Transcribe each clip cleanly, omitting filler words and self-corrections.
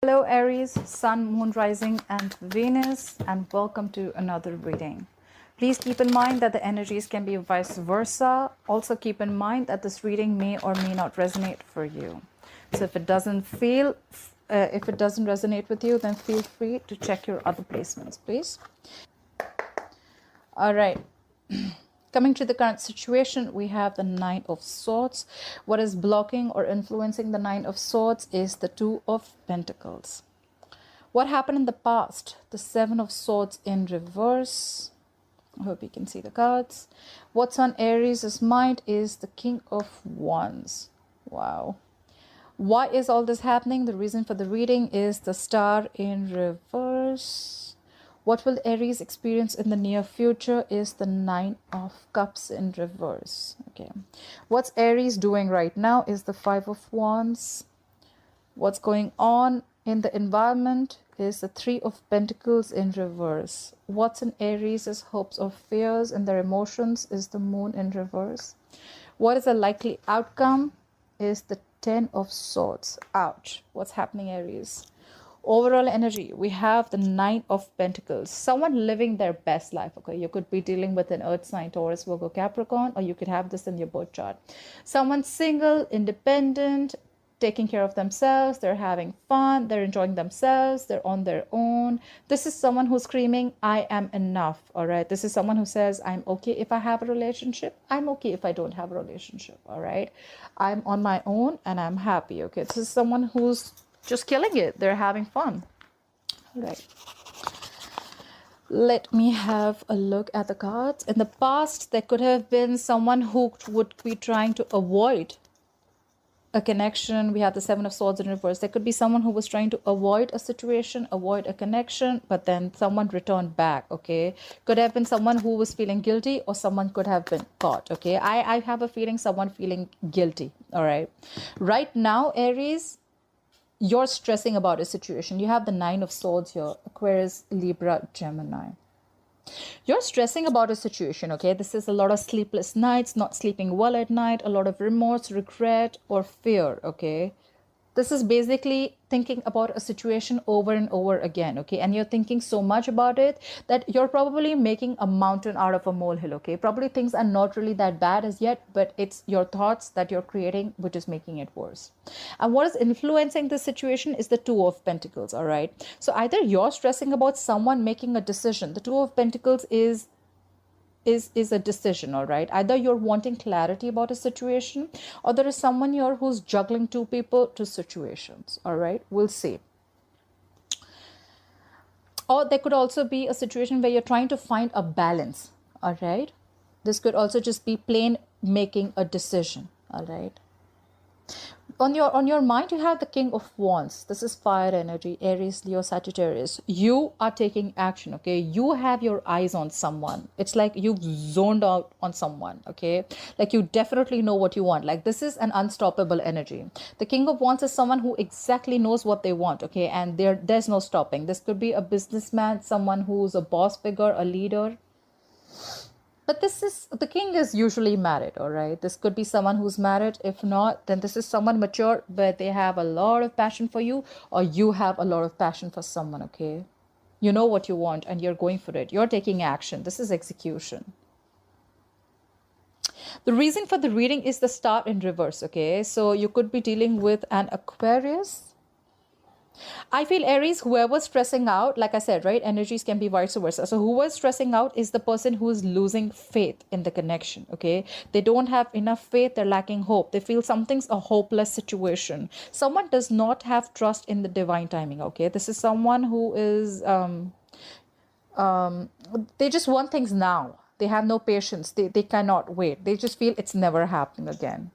Hello Aries, Sun, Moon, Rising and Venus, and welcome to another reading. Please keep in mind that the energies can be vice versa. Also keep in mind that this reading may or may not resonate for you. So if it doesn't resonate with you, then feel free to check your other placements, please. All right. Coming to the current situation, we have the Nine of Swords. What is blocking or influencing the Nine of Swords is the Two of Pentacles. What happened in the past? The Seven of Swords in reverse. I hope you can see the cards. What's on Aries' mind is the King of Wands. Wow. Why is all this happening? The reason for the reading is the Star in reverse. What will Aries experience in the near future is the Nine of Cups in reverse. Okay. What's Aries doing right now is the Five of Wands. What's going on in the environment is the Three of Pentacles in reverse. What's in Aries' hopes or fears and their emotions is the Moon in reverse. What is a likely outcome is the Ten of Swords. Ouch. What's happening, Aries? Overall energy, we have the Nine of Pentacles. Someone living their best life. Okay, you could be dealing with an earth sign, Taurus, Virgo, Capricorn, or you could have this in your birth chart. Someone single, independent, taking care of themselves, they're having fun, they're enjoying themselves, they're on their own. This is someone who's screaming, I am enough. All right, this is someone who says, I'm okay if I have a relationship, I'm okay if I don't have a relationship. All right, I'm on my own and I'm happy. Okay, this is someone who's just killing it, they're having fun. All right, let me have a look at the cards. In the past, there could have been someone who would be trying to avoid a connection. We have the Seven of Swords in reverse. There could be someone who was trying to avoid a situation, avoid a connection, but then someone returned back. Okay, could have been someone who was feeling guilty, or someone could have been caught. Okay, I have a feeling someone feeling guilty. All right, right now, Aries, you're stressing about a situation. You have the Nine of Swords here, Aquarius, Libra, Gemini. You're stressing about a situation, okay? This is a lot of sleepless nights, not sleeping well at night, a lot of remorse, regret, or fear, okay? This is basically thinking about a situation over and over again, okay? And you're thinking so much about it that you're probably making a mountain out of a molehill, okay? Probably things are not really that bad as yet, but it's your thoughts that you're creating which is making it worse. And what is influencing this situation is the Two of Pentacles, all right? So either you're stressing about someone making a decision. The Two of Pentacles is a decision, all right? Either you're wanting clarity about a situation, or there is someone here who's juggling two people, two situations, all right? We'll see. Or there could also be a situation where you're trying to find a balance, all right? This could also just be plain making a decision, all right? On your mind, you have the King of Wands. This is fire energy, Aries, Leo, Sagittarius. You are taking action, okay? You have your eyes on someone. It's like you've zoned out on someone, okay? Like you definitely know what you want. Like this is an unstoppable energy. The King of Wands is someone who exactly knows what they want, okay? And there's no stopping. This could be a businessman, someone who's a boss figure, a leader. But the king is usually married, all right? This could be someone who's married. If not, then this is someone mature, but they have a lot of passion for you, or you have a lot of passion for someone, okay? You know what you want and you're going for it. You're taking action. This is execution. The reason for the reading is the Star in reverse, okay? So you could be dealing with an Aquarius. I feel Aries, whoever's stressing out, like I said, right, energies can be vice versa. So whoever's stressing out is the person who is losing faith in the connection, okay? They don't have enough faith, they're lacking hope. They feel something's a hopeless situation. Someone does not have trust in the divine timing, okay? This is someone who is, they just want things now. They have no patience. They cannot wait. They just feel it's never happening again.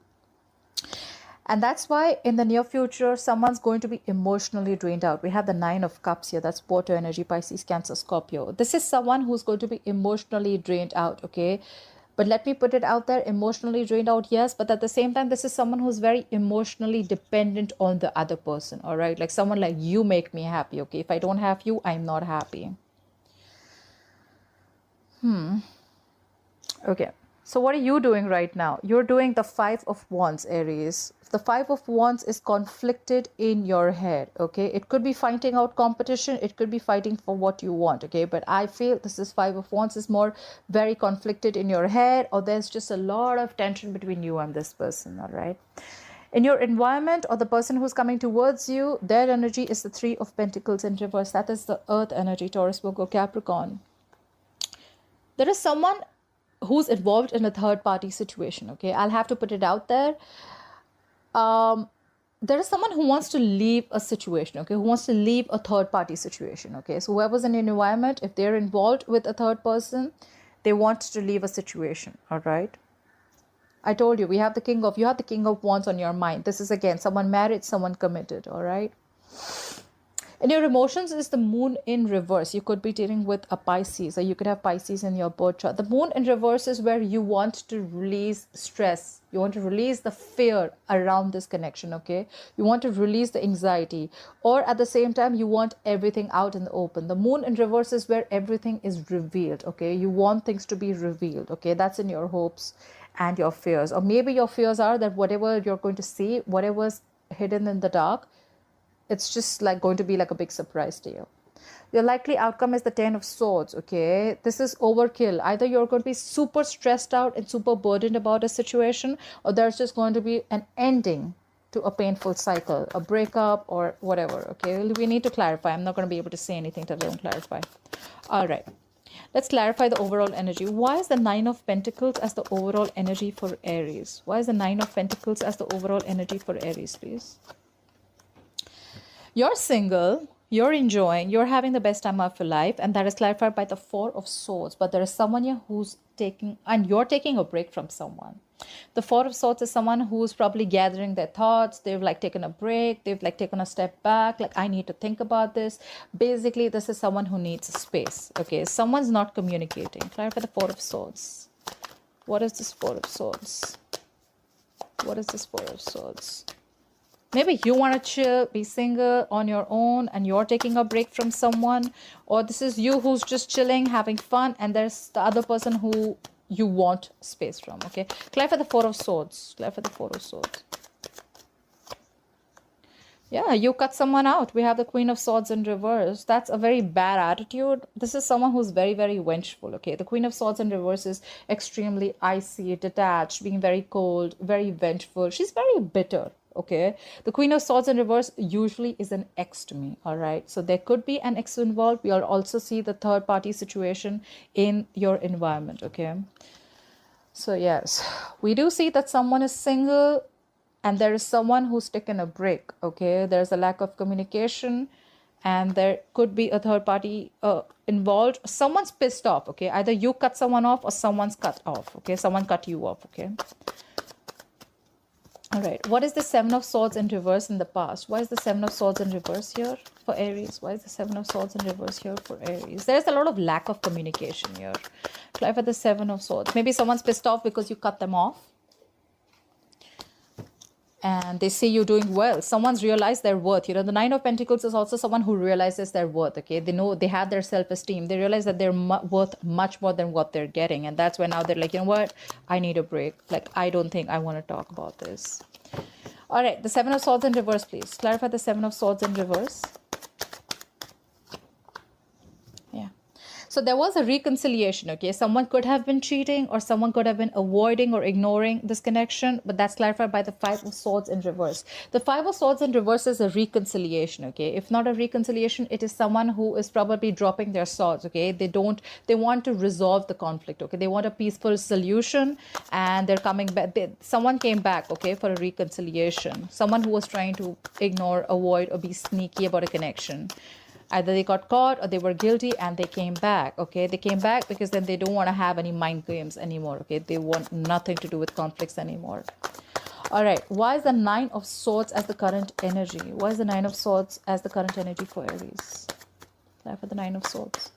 And that's why in the near future, someone's going to be emotionally drained out. We have the Nine of Cups here. That's water energy, Pisces, Cancer, Scorpio. This is someone who's going to be emotionally drained out, okay? But let me put it out there, emotionally drained out, yes. But at the same time, this is someone who's very emotionally dependent on the other person, all right? Like someone like, you make me happy, okay? If I don't have you, I'm not happy. Okay. So what are you doing right now? You're doing the Five of Wands, Aries. The Five of Wands is conflicted in your head, okay? It could be fighting out competition. It could be fighting for what you want, okay? But I feel this is Five of Wands is more very conflicted in your head, or there's just a lot of tension between you and this person, all right? In your environment or the person who's coming towards you, their energy is the Three of Pentacles in reverse. That is the Earth energy, Taurus, Virgo, Capricorn. There is someone who's involved in a third party situation, okay? I'll have to put it out there. There is someone who wants to leave a situation, okay? Who wants to leave a third party situation, okay? So whoever's in your environment, if they're involved with a third person, they want to leave a situation, all right? I told you, you have the King of Wands on your mind. This is again, someone married, someone committed, all right? In your emotions is the Moon in reverse. You could be dealing with a Pisces, or you could have Pisces in your birth chart. The Moon in reverse is where you want to release stress. You want to release the fear around this connection, okay? You want to release the anxiety. Or at the same time, you want everything out in the open. The Moon in reverse is where everything is revealed, okay? You want things to be revealed, okay? That's in your hopes and your fears. Or maybe your fears are that whatever you're going to see, whatever's hidden in the dark, it's just like going to be like a big surprise to you. Your likely outcome is the Ten of Swords, okay? This is overkill. Either you're going to be super stressed out and super burdened about a situation, or there's just going to be an ending to a painful cycle, a breakup or whatever, okay? We need to clarify. I'm not going to be able to say anything till I don't clarify. All right. Let's clarify the overall energy. Why is the Nine of Pentacles as the overall energy for Aries? Why is the Nine of Pentacles as the overall energy for Aries, please? You're single, you're enjoying, you're having the best time of your life, and that is clarified by the Four of Swords. But there is someone here who's taking, and you're taking a break from someone. The Four of Swords is someone who's probably gathering their thoughts. They've like taken a break. They've like taken a step back. Like, I need to think about this. Basically, this is someone who needs space. Okay, someone's not communicating. Clarify the Four of Swords. What is this Four of Swords? What is this Four of Swords? Maybe you want to chill, be single on your own, and you're taking a break from someone. Or this is you who's just chilling, having fun, and there's the other person who you want space from, okay? Clarify the Four of Swords. Clarify the Four of Swords. Yeah, you cut someone out. We have the Queen of Swords in reverse. That's a very bad attitude. This is someone who's very, very vengeful, okay? The Queen of Swords in reverse is extremely icy, detached, being very cold, very vengeful. She's very bitter. Okay, the Queen of Swords in reverse usually is an ex to me, all right? So there could be an ex involved. We'll also see the third party situation in your environment, okay? So yes, we do see that someone is single and there is someone who's taken a break, okay? There's a lack of communication and there could be a third party involved. Someone's pissed off, okay? Either you cut someone off or someone's cut off, okay? Someone cut you off, okay? All right, what is the Seven of Swords in reverse in the past? Why is the Seven of Swords in reverse here for Aries? Why is the Seven of Swords in reverse here for Aries? There's a lot of lack of communication here. Clarify the Seven of Swords. Maybe someone's pissed off because you cut them off. And they see you doing well. Someone's realized their worth. You know, the Nine of Pentacles is also someone who realizes their worth, okay? They know they have their self-esteem. They realize that they're worth much more than what they're getting. And that's when now they're like, you know what? I need a break. Like, I don't think I want to talk about this. All right, the Seven of Swords in reverse, please. Clarify the Seven of Swords in reverse. Yeah. So there was a reconciliation, okay? Someone could have been cheating or someone could have been avoiding or ignoring this connection, but that's clarified by the Five of Swords in reverse. The Five of Swords in reverse is a reconciliation, okay? If not a reconciliation, it is someone who is probably dropping their swords, okay? They want to resolve the conflict, okay? They want a peaceful solution and they're coming back. Someone came back, okay, for a reconciliation. Someone who was trying to ignore, avoid, or be sneaky about a connection. Either they got caught or they were guilty and they came back, okay? They came back because then they don't want to have any mind games anymore, okay? They want nothing to do with conflicts anymore. All right, why is the Nine of Swords as the current energy? Why is the Nine of Swords as the current energy for Aries? For the Nine of Swords.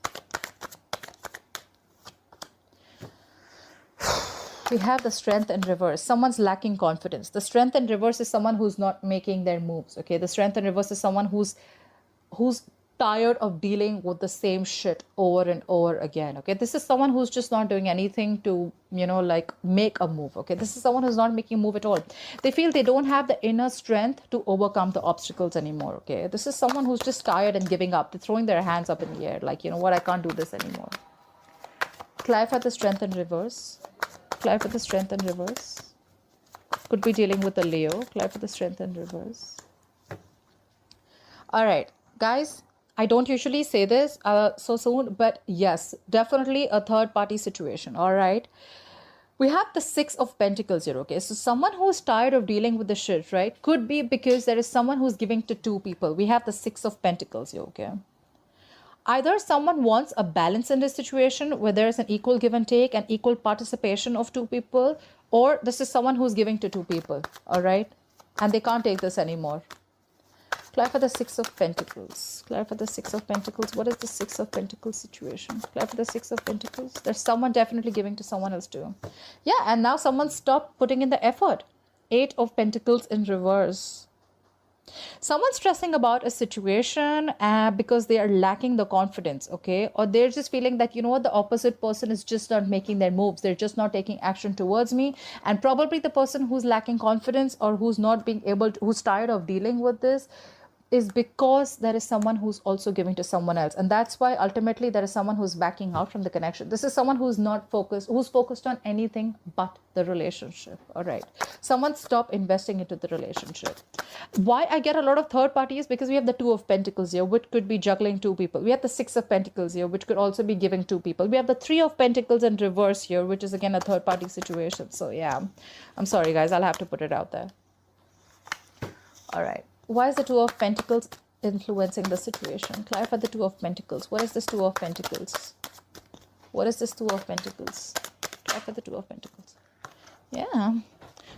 We have the Strength in reverse. Someone's lacking confidence. The Strength in reverse is someone who's not making their moves, okay? The Strength in reverse is someone who's tired of dealing with the same shit over and over again. Okay, this is someone who's just not doing anything to, you know, like make a move. Okay, this is someone who's not making a move at all. They feel they don't have the inner strength to overcome the obstacles anymore. Okay, this is someone who's just tired and giving up. They're throwing their hands up in the air, like, you know what, I can't do this anymore. Clarify the strength in reverse. Clarify the strength in reverse. Could be dealing with a Leo. Clarify the strength in reverse. All right, guys. I don't usually say this so soon, but yes, definitely a third party situation. All right. We have the 6 of Pentacles here. Okay. So someone who's tired of dealing with the shit, right? Could be because there is someone who's giving to 2 people. We have the 6 of Pentacles here. Okay. Either someone wants a balance in this situation where there is an equal give and take and equal participation of 2 people, or this is someone who's giving to 2 people. All right. And they can't take this anymore. Clarify the 6 of Pentacles. Clarify the 6 of Pentacles. What is the 6 of Pentacles situation? Clarify the 6 of Pentacles. There's someone definitely giving to someone else too. Yeah, and now someone stopped putting in the effort. 8 of Pentacles in reverse. Someone's stressing about a situation because they are lacking the confidence, okay? Or they're just feeling that, you know what, the opposite person is just not making their moves. They're just not taking action towards me. And probably the person who's lacking confidence or who's not being able to, who's tired of dealing with this, is because there is someone who's also giving to someone else. And that's why ultimately there is someone who's backing out from the connection. This is someone who's not focused, who's focused on anything but the relationship. All right. Someone stop investing into the relationship. Why I get a lot of third parties? Because we have the 2 of Pentacles here, which could be juggling 2 people. We have the 6 of Pentacles here, which could also be giving 2 people. We have the 3 of Pentacles in reverse here, which is again a third party situation. So yeah, I'm sorry guys, I'll have to put it out there. All right. Why is the 2 of Pentacles influencing the situation? Clarify the 2 of Pentacles. What is this 2 of Pentacles? What is this 2 of Pentacles? Clarify the 2 of Pentacles. Yeah.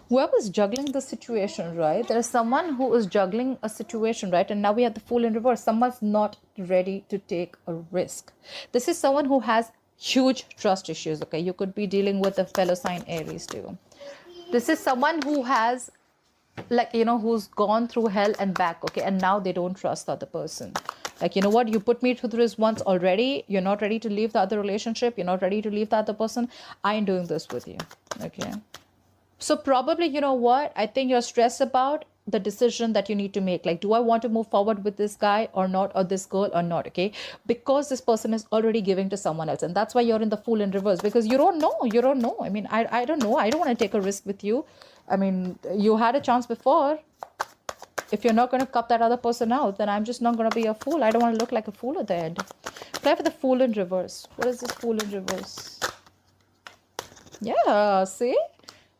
Whoever's juggling the situation, right? There is someone who is juggling a situation, right? And now we have the Fool in reverse. Someone's not ready to take a risk. This is someone who has huge trust issues, okay? You could be dealing with a fellow sign Aries too. This is someone who has, like, you know, who's gone through hell and back, okay, and now they don't trust the other person. Like, you know what, you put me through this once already, you're not ready to leave the other relationship, you're not ready to leave the other person, I ain't doing this with you. Okay, so probably, you know what, I think you're stressed about the decision that you need to make. Like, do I want to move forward with this guy or not, or this girl or not? Okay, because this person is already giving to someone else, and that's why you're in the Fool in reverse, because you don't know. I mean, I don't know, I don't want to take a risk with you. I mean, you had a chance before. If you're not going to cut that other person out, then I'm just not going to be a fool. I don't want to look like a fool at the end. Play for the Fool in reverse. What is this Fool in reverse? Yeah, see?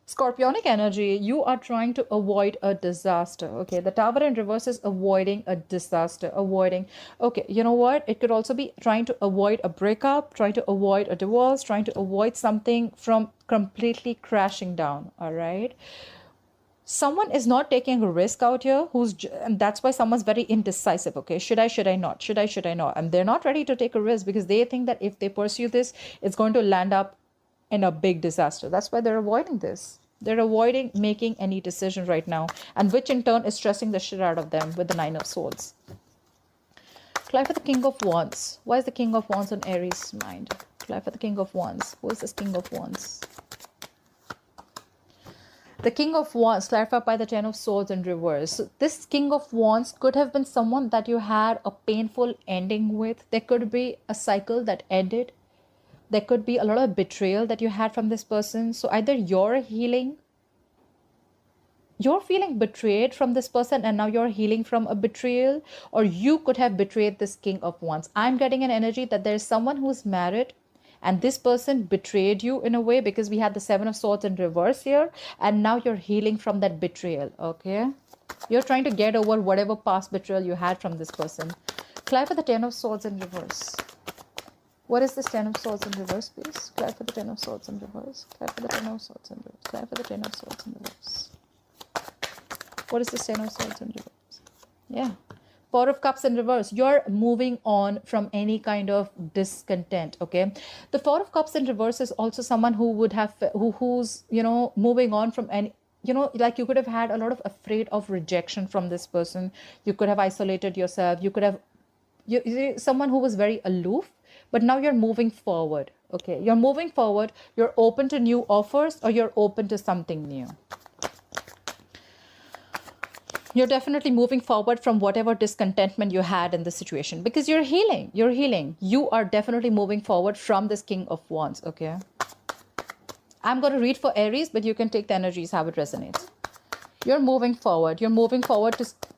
Scorpionic energy. You are trying to avoid a disaster. Okay, the Tower in reverse is avoiding a disaster. Okay, you know what? It could also be trying to avoid a breakup, trying to avoid a divorce, trying to avoid something from completely crashing down. All right. Someone is not taking a risk out here, and that's why someone's very indecisive. Okay, should I not? Should I not? And they're not ready to take a risk because they think that if they pursue this, it's going to land up in a big disaster. That's why they're avoiding this. They're avoiding making any decision right now, and which in turn is stressing the shit out of them with the 9 of Swords. Clarify the King of Wands. Why is the King of Wands on Aries' mind? Clarify the King of Wands. Who is this King of Wands? The King of Wands, clarified by the 10 of Swords in reverse. So this King of Wands could have been someone that you had a painful ending with. There could be a cycle that ended. There could be a lot of betrayal that you had from this person. So either you're feeling betrayed from this person and now you're healing from a betrayal, or you could have betrayed this King of Wands. I'm getting an energy that there's someone who's married and this person betrayed you in a way, because we had the 7 of Swords in reverse here, and now you're healing from that betrayal. Okay, you're trying to get over whatever past betrayal you had from this person. Clarify the 10 of Swords in reverse. What is this 10 of Swords in reverse, please? Clarify the 10 of Swords in reverse. Clarify the 10 of Swords in reverse. Clarify the 10 of Swords in reverse. What is this 10 of Swords in reverse? Yeah. 4 of Cups in reverse. You're moving on from any kind of discontent, okay? The 4 of Cups in reverse is also someone who would have, who's, you know, moving on from any, you know, like you could have had a lot of afraid of rejection from this person. You could have isolated yourself. You could have you're someone who was very aloof, but now you're moving forward. Okay, you're moving forward. You're open to new offers, or you're open to something new. You're definitely moving forward from whatever discontentment you had in the situation, because you're healing. You're healing. You are definitely moving forward from this King of Wands. Okay, I'm going to read for Aries, but you can take the energies how it resonates. You're moving forward. You're moving forward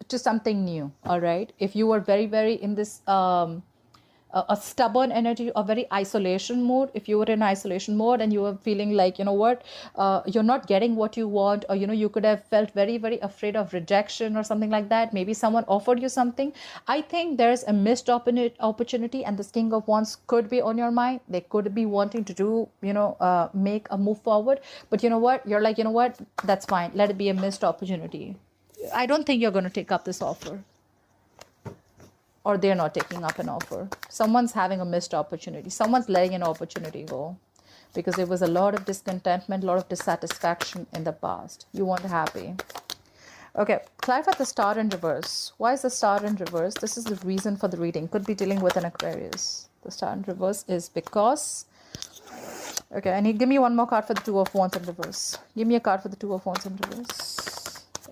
to something new. All right. If you were very in this a stubborn energy, a very isolation mode, if you were in isolation mode and you were feeling like, you know what, you're not getting what you want, or, you know, you could have felt very afraid of rejection or something like that. Maybe someone offered you something. I think there's a missed opportunity, and this King of Wands could be on your mind. They could be wanting to do, you know, make a move forward. But you know what? You're like, you know what? That's fine. Let it be a missed opportunity. I don't think you're going to take up this offer. Or they're not taking up an offer. Someone's having a missed opportunity. Someone's letting an opportunity go, because there was a lot of discontentment, a lot of dissatisfaction in the past. You weren't happy. Okay, clarify the star in reverse. Why is the star in reverse? This is the reason for the reading. Could be dealing with an Aquarius. The star in reverse is because... Okay, I need... Give me one more card for the Two of Wands in reverse. Give me a card for the Two of Wands in reverse.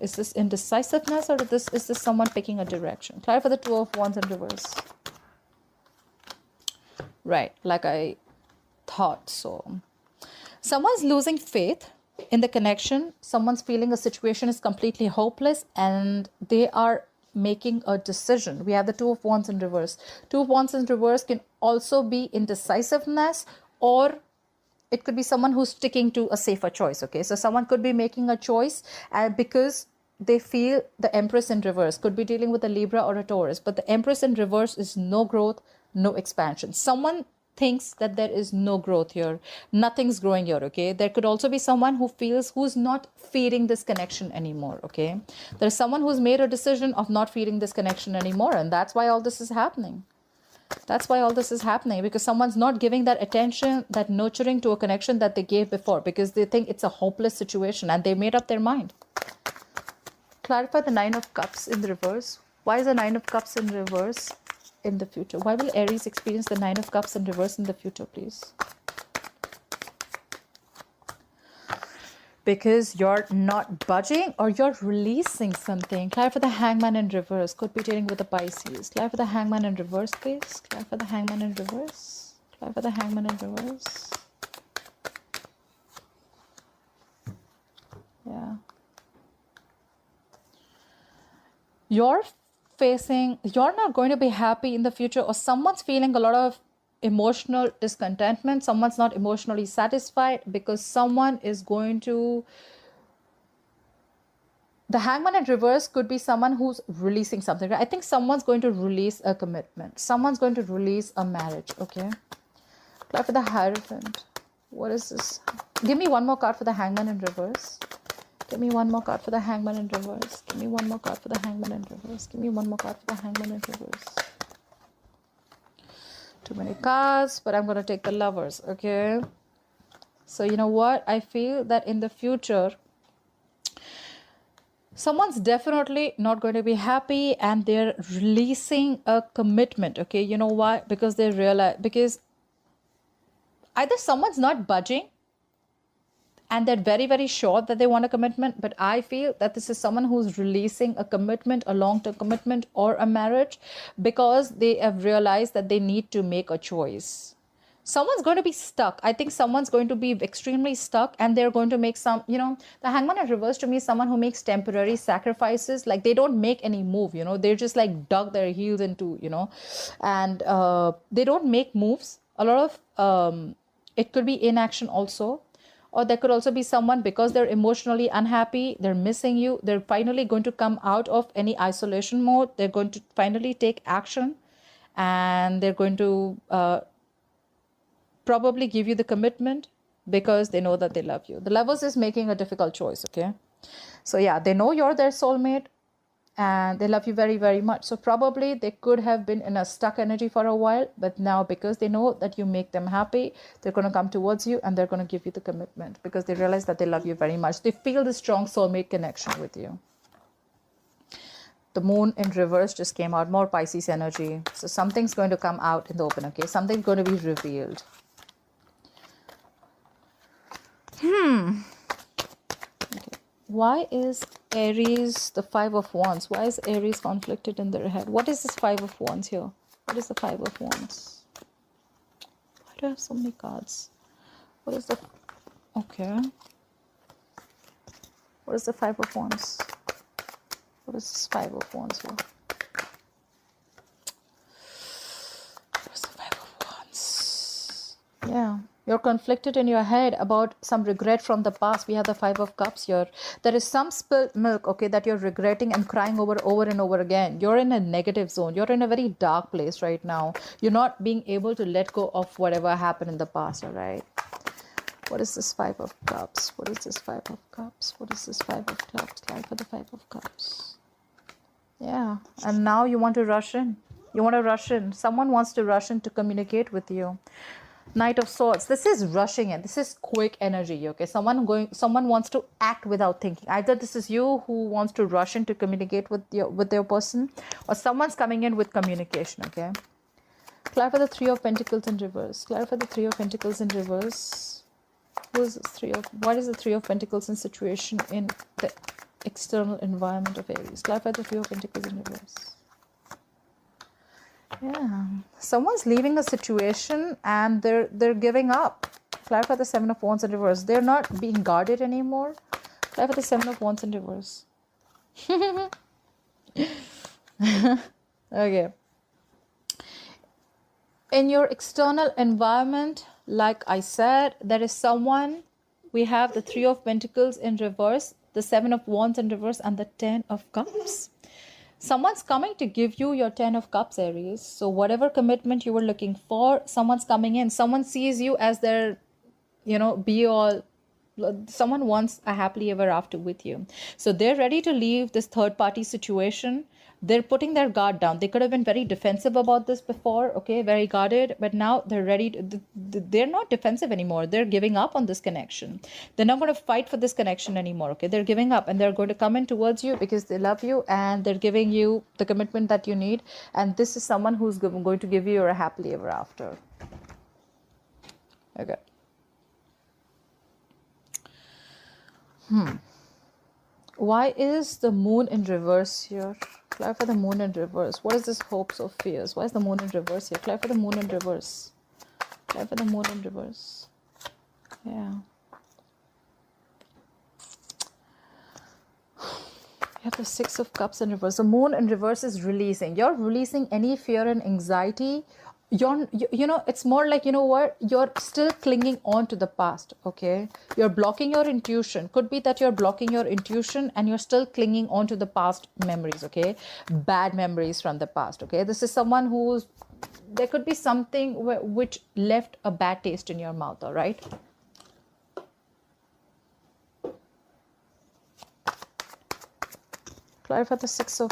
Is this indecisiveness, or is this someone picking a direction? Clarify the Two of Wands in reverse. Right, like I thought so. Someone's losing faith in the connection. Someone's feeling a situation is completely hopeless, and they are making a decision. We have the Two of Wands in reverse. Two of Wands in reverse can also be indecisiveness, or it could be someone who's sticking to a safer choice. Okay, so someone could be making a choice because they feel the Empress in reverse. Could be dealing with a Libra or a Taurus, but the Empress in reverse is no growth, no expansion. Someone thinks that there is no growth here. Nothing's growing here. Okay, there could also be someone who's not feeding this connection anymore. Okay, there's someone who's made a decision of not feeding this connection anymore, and that's why all this is happening. That's why all this is happening, because someone's not giving that attention, that nurturing to a connection that they gave before, because they think it's a hopeless situation and they made up their mind. Clarify the Nine of Cups in the reverse. Why is the Nine of Cups in reverse in the future? Why will Aries experience the Nine of Cups in reverse in the future, please? Because you're not budging, or you're releasing something. Clarify the Hangman in reverse. Could be dealing with the Pisces. Clarify the Hangman in reverse, please. Clarify the Hangman in reverse. Clarify the Hangman in reverse. Yeah. You're not going to be happy in the future, or someone's feeling a lot of emotional discontentment. Someone's not emotionally satisfied, because someone is going to... The Hangman in reverse could be someone who's releasing something. I think someone's going to release a commitment. Someone's going to release a marriage. Okay. Clarify for the Hierophant. What is this? Give me one more card for the Hangman in reverse. Give me one more card for the Hangman in reverse. Give me one more card for the Hangman in reverse. Give me one more card for the Hangman in reverse. Too many cards, but I'm going to take the Lovers. Okay. So you know what? I feel that in the future, someone's definitely not going to be happy, and they're releasing a commitment. Okay. You know why? Because they realize, because either someone's not budging and they're very, very sure that they want a commitment. But I feel that this is someone who's releasing a commitment, a long-term commitment or a marriage, because they have realized that they need to make a choice. Someone's going to be stuck. I think someone's going to be extremely stuck, and they're going to make some, you know, the Hangman in reverse to me is someone who makes temporary sacrifices. Like they don't make any move, you know, they're just like dug their heels into, you know, and they don't make moves. A lot of, it could be inaction also. Or there could also be someone, because they're emotionally unhappy, they're missing you, they're finally going to come out of any isolation mode. They're going to finally take action, and they're going to probably give you the commitment, because they know that they love you. The Lovers is making a difficult choice, okay? So yeah, they know you're their soulmate, and they love you very, very much. So probably they could have been in a stuck energy for a while, but now because they know that you make them happy, they're going to come towards you, and they're going to give you the commitment, because they realize that they love you very much. They feel the strong soulmate connection with you. The moon in reverse just came out, more Pisces energy. So something's going to come out in the open, okay? Something's going to be revealed. Okay. Why is Aries the Five of Wands? Why is Aries conflicted in their head? What is this Five of Wands here? What is the Five of Wands? Why do I have so many cards? What is the... Okay. What is the Five of Wands? What is this Five of Wands here? What is the Five of Wands? Yeah. You're conflicted in your head about some regret from the past. We have the Five of Cups here. There is some spilled milk, okay, that you're regretting and crying over and over again. You're in a negative zone. You're in a very dark place right now. You're not being able to let go of whatever happened in the past, all right? What is this Five of Cups? What is this Five of Cups? What is this Five of Cups? Card for the Five of Cups. Yeah, and now you want to rush in. You want to rush in. Someone wants to rush in to communicate with you. Knight of Swords. This is rushing in. This is quick energy, okay? Someone wants to act without thinking. Either this is you who wants to rush in to communicate with your person, or someone's coming in with communication, okay? Clarify the Three of Pentacles in reverse. Clarify the Three of Pentacles in reverse. Who is this Three of... What is the Three of Pentacles in situation in the external environment of Aries? Clarify the Three of Pentacles in reverse. Yeah, someone's leaving a situation and they're giving up. Clarify the Seven of Wands in reverse. They're not being guarded anymore. Clarify the Seven of Wands in reverse. Okay. In your external environment, like I said, there is someone. We have the Three of Pentacles in reverse, the Seven of Wands in reverse, and the Ten of Cups. Someone's coming to give you your Ten of Cups, Aries. So whatever commitment you were looking for, someone's coming in. Someone sees you as their, be all. Someone wants a happily ever after with you. So they're ready to leave this third party situation. They're putting their guard down. They could have been very defensive about this before, okay, very guarded, but now they're ready to, they're not defensive anymore. They're giving up on this connection. They're not going to fight for this connection anymore, okay? They're giving up, and they're going to come in towards you because they love you and they're giving you the commitment that you need. And this is someone who's going to give you a happily ever after. Okay. Why is the moon in reverse here? Clarify the moon in reverse. What is this hopes or fears? Why is the moon in reverse here? Clarify the moon in reverse. Clarify the moon in reverse. Yeah. You have the Six of Cups in reverse. The moon in reverse is releasing. You're releasing any fear and anxiety. It's more like, you're still clinging on to the past, okay? You're blocking your intuition. Could be that you're blocking your intuition and you're still clinging on to the past memories, okay? Bad memories from the past, okay? This is someone there could be something which left a bad taste in your mouth, all right? Clarify the Six of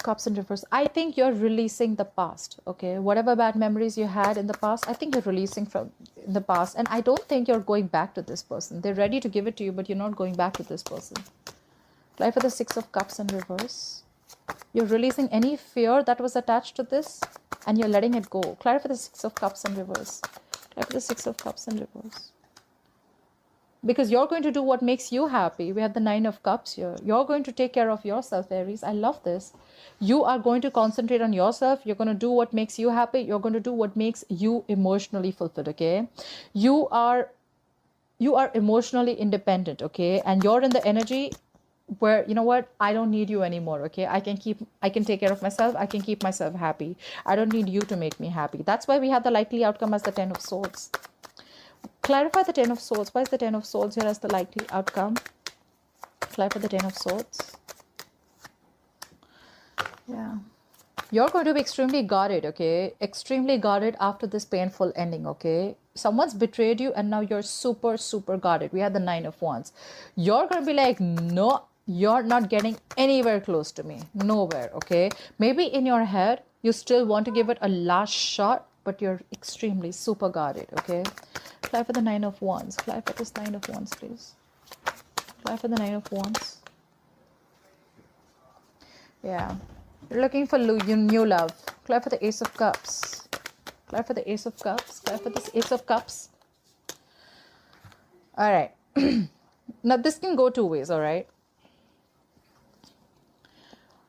Cups in reverse. I think you're releasing the past, okay? Whatever bad memories you had in the past, I think you're releasing from the past. And I don't think you're going back to this person. They're ready to give it to you, but you're not going back to this person. Clarify the Six of Cups in reverse. You're releasing any fear that was attached to this and you're letting it go. Clarify the Six of Cups in reverse. Clarify the Six of Cups in reverse. Because you're going to do what makes you happy. We have the Nine of Cups here. You're going to take care of yourself, Aries. I love this. You are going to concentrate on yourself. You're going to do what makes you happy. You're going to do what makes you emotionally fulfilled, okay? You are emotionally independent, okay? And you're in the energy where, you know what? I don't need you anymore, okay? I can take care of myself. I can keep myself happy. I don't need you to make me happy. That's why we have the likely outcome as the Ten of Swords. Clarify the Ten of Swords. Why is the Ten of Swords here as the likely outcome? Clarify the Ten of Swords. Yeah. You're going to be extremely guarded, okay? Extremely guarded after this painful ending, okay? Someone's betrayed you and now you're super, super guarded. We have the Nine of Wands. You're going to be like, no, you're not getting anywhere close to me. Nowhere, okay? Maybe in your head, you still want to give it a last shot, but you're extremely super guarded, okay? Clarify the Nine of Wands. Clarify this Nine of Wands, please. Clarify the Nine of Wands. Yeah. You're looking for new love. Clear for the Ace of Cups. Clear for the Ace of Cups. Clear for this Ace of Cups. All right. Now, this can go two ways, all right?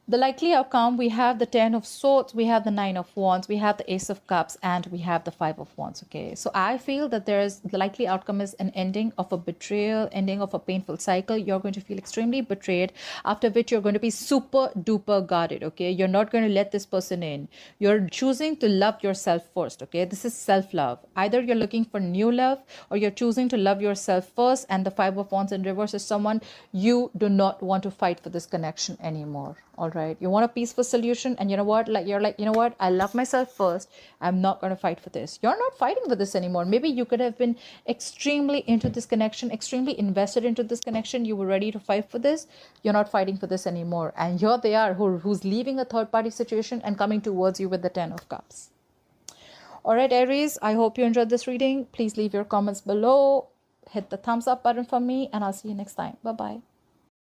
The likely outcome, we have the 10 of swords, we have the 9 of wands, we have the Ace of Cups, and we have the 5 of wands, okay? So I feel that the likely outcome is an ending of a betrayal, ending of a painful cycle. You're going to feel extremely betrayed, after which you're going to be super duper guarded, okay? You're not going to let this person in. You're choosing to love yourself first, okay? This is self-love. Either you're looking for new love, or you're choosing to love yourself first, and the 5 of wands in reverse is someone you do not want to fight for this connection anymore. All right, you want a peaceful solution, and you know what, like, you're like, you know what, I love myself first, I'm not going to fight for this. You're not fighting for this anymore. Maybe you could have been extremely into this connection, extremely invested into this connection, you were ready to fight for this. You're not fighting for this anymore, and here they are, who's leaving a third party situation and coming towards you with the 10 of Cups. All right, Aries, I hope you enjoyed this reading. Please leave your comments below, hit the thumbs up button for me, and I'll see you next time. Bye bye.